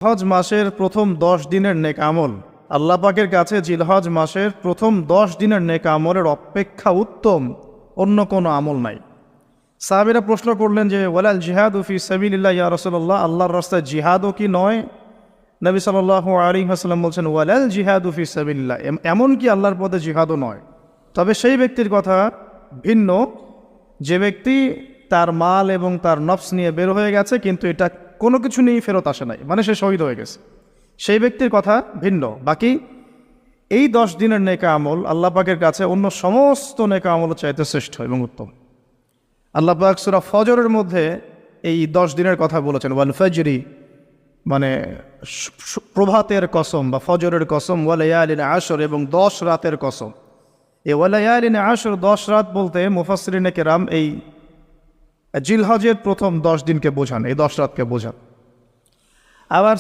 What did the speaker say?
হজ মাসের প্রথম 10 দিনের নেক আমল আল্লাহ পাকের কাছে জিলহজ মাসের প্রথম 10 দিনের নেক আমলের অপেক্ষা উত্তম অন্য কোনো আমল নাই। সাহাবীরা প্রশ্ন করলেন যে ওয়ালাল জিহাদু ফি সাবিলিল্লাহ ইয়া রাসূলুল্লাহ, আল্লাহর রাস্তায় জিহাদও কি নয়? নবী সাল্লাল্লাহু আলাইহি ওয়াসাল্লাম বলছেন ওয়ালাল জিহাদু ফি সাবিলিল্লাহ, এমন কি আল্লাহর পথে জিহাদও নয়। তবে সেই ব্যক্তির কথা ভিন্ন যে ব্যক্তি তার মাল এবং তার নফস নিয়ে বের হয়ে গেছে কিন্তু এটা কোনো কিছু নিয়েই ফেরত আসে নাই, মানে সে শহীদ হয়ে গেছে, সেই ব্যক্তির কথা ভিন্ন। বাকি এই 10 দিনের নেকা আমল আল্লাহ পাকের কাছে অন্য সমস্ত নেকা আমল চাইতে শ্রেষ্ঠ এবং উত্তম। আল্লাহ পাক সূরা ফজরের মধ্যে এই 10 দিনের কথা বলেছেন, ওয়াল ফজরি মানে প্রভাতের কসম বা ফজরের কসম, ওয়ালায়ালিন আশর এবং 10 রাতের কসম। এই ওয়ালায়ালিন আশর 10 রাত বলতে মুফাসসিরিনে কেরাম এই জিলহজের প্রথম 10 দিনকে বোঝান, এই 10 রাতকে বোঝান। আবার